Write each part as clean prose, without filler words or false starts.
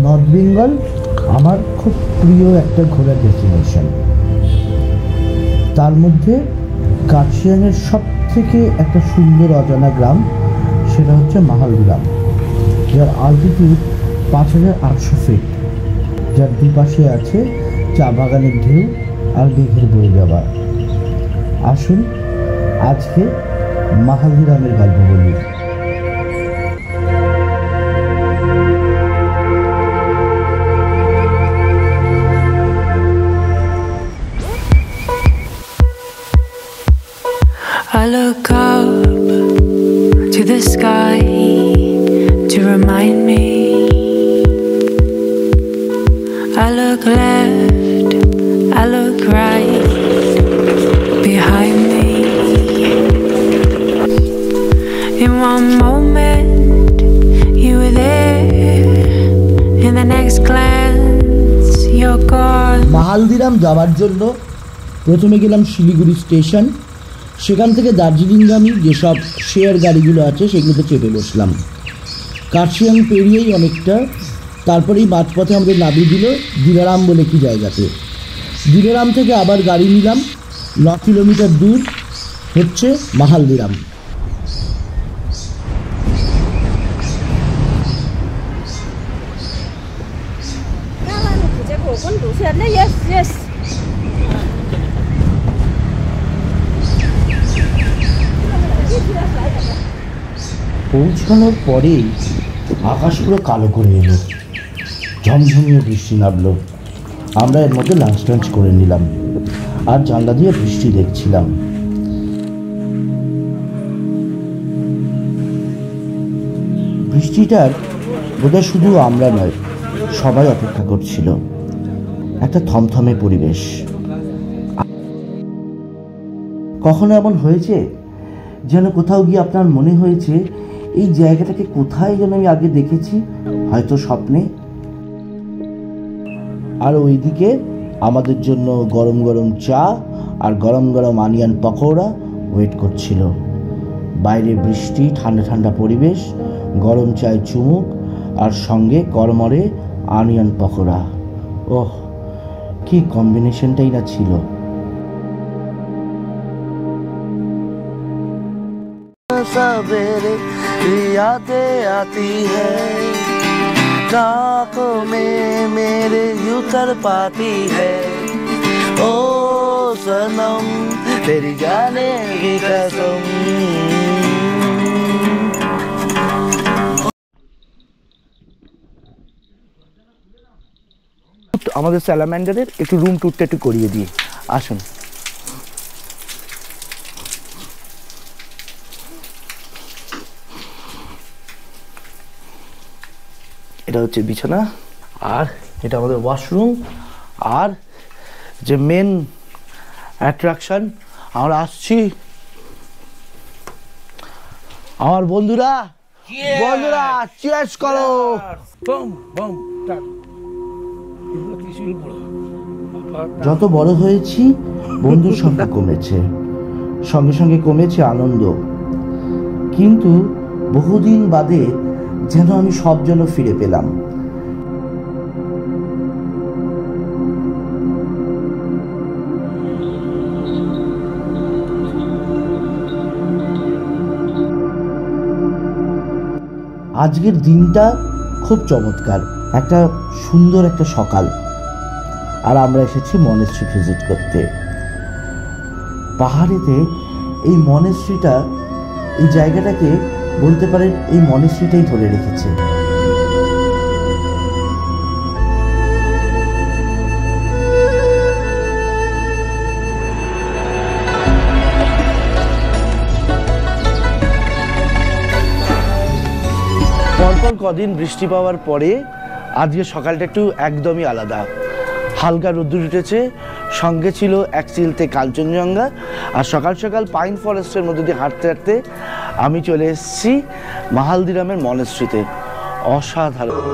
North Bengal আমার খুব প্রিয় একটা ঘোরার ডেস্টিনেশন। তার মধ্যে কার্শিয়াংয়ের সব থেকে একটা সুন্দর অজানা গ্রাম, সেটা হচ্ছে মাহালদিরাম, যার অল্টিটিউড 5800 ফিট, যার দুপাশে আছে চা বাগানের ঢেউ আর মেঘের বয়ে যাওয়া। আসুন আজকে মাহালদিরামের গল্প বলি। I look up to the sky to remind me. I look left, I look right behind me. In one moment you were there, in the next glance you're gone. মাহালদিরাম যাওয়ার জন্য প্রথমে গেলাম শিলিগুড়ি স্টেশন। সেখান থেকে দার্জিলিংগামী যেসব শেয়ার গাড়িগুলো আছে সেগুলোতে চেপে বসলাম। কার্শিয়াং পেরিয়েই অনেকটা, তারপরেই মাঝপথে আমাদের নামিয়ে দিল দিলারাম বলে কি জায়গাতে। দিলারাম থেকে আবার গাড়ি নিলাম, 9 কিলোমিটার দূর হচ্ছে মাহালদিরাম। পৌঁছানোর পরেই আকাশ পুরো কালো করে এলো, ঝমঝমিয়ে বৃষ্টি নামলো। আমরা এর মধ্যে লাঞ্চ টাঞ্চ করে নিলাম আর জানলা দিয়ে বৃষ্টি দেখছিলাম। বৃষ্টিটার বোধহয় শুধু আমরা নয়, সবাই অপেক্ষা করছিল। একটা থমথমে পরিবেশ। কখনো এমন হয়েছে যেন কোথাও গিয়ে আপনার মনে হয়েছে এই জায়গাটাকে কোথায় যেন আমি আগে দেখেছি, হয়তো স্বপ্নে? আর ওইদিকে আমাদের জন্য গরম গরম চা আর গরম গরম অনিয়ন পকোড়া ওয়েট করছিল। বাইরে বৃষ্টি, ঠান্ডা ঠান্ডা পরিবেশ, গরম চায় চুমুক আর সঙ্গে কড়মড়ে অনিয়ন পকোড়া। ওহ, কি কম্বিনেশনটাই না ছিল। सवेरे यादें आती है, रातों में मेरे यूं तड़पाती है। ओ सनम तेरी जाने की कसम। আমাদের স্যালামান্ডারের একটু রুম ট্যুরটা একটু করিয়ে দিই, আসুন। এটা হচ্ছে বিছানা, আর এটা আমাদের ওয়াশরুম, আর যে মেন অ্যাট্রাকশন, আমরা আসছি। আমার বন্ধুরা চিয়ার্স করো। যত বড় হয়েছি বন্ধুর সংখ্যা কমেছে, সঙ্গে সঙ্গে কমেছে আনন্দ। কিন্তু বহুদিন বাদে যেন আমি সব যেন ফিরে পেলাম। আজকের দিনটা খুব চমৎকার, একটা সুন্দর একটা সকাল। আর আমরা এসেছি মনেস্ট্রি ভিজিট করতে। পাহাড়েতে এই মনেস্ট্রিটা, এই জায়গাটাকে বলতে পারেন এই মনেস্ট্রিটাই ধরে রেখেছে। পরপর কদিন বৃষ্টি পাওয়ার পরে আজকে সকালটা একটু একদমই আলাদা। হালকা রোদ্দুর উঠেছে, সঙ্গে ছিল এক চিলতে কাঞ্চনজঙ্ঘা। আর সকাল সকাল পাইন ফরেস্টের মধ্যে দিয়ে হাঁটতে হাঁটতে আমি চলে এসেছি মাহালদিরামের মনেস্ট্রিতে। অসাধারণ।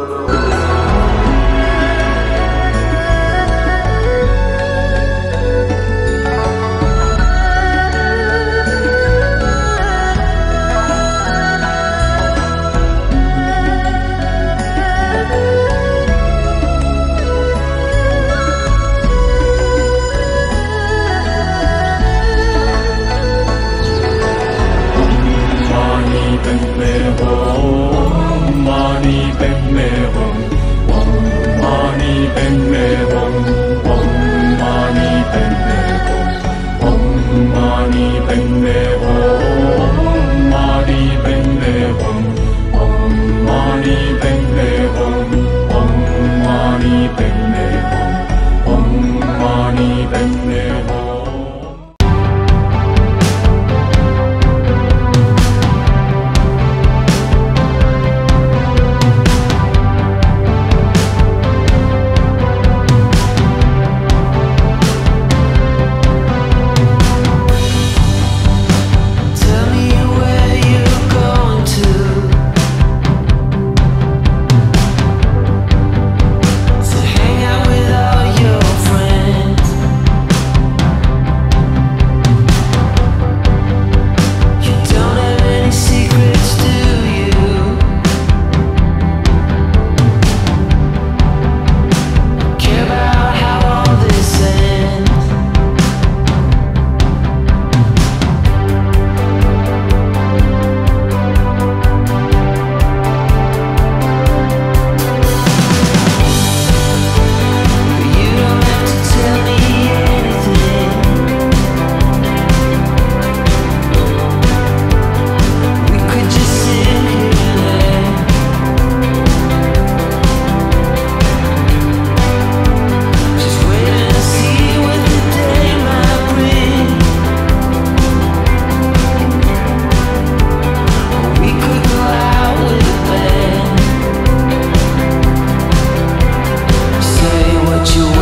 Padme Hum, Mani Padme Hum, Om Mani Padme Hum, Om Mani Padme Hum, Om Mani Padme Hum, Mani Padme Hum, Om Mani Padme Hum, Om Mani Padme Hum, Om Mani Padme Hum. What you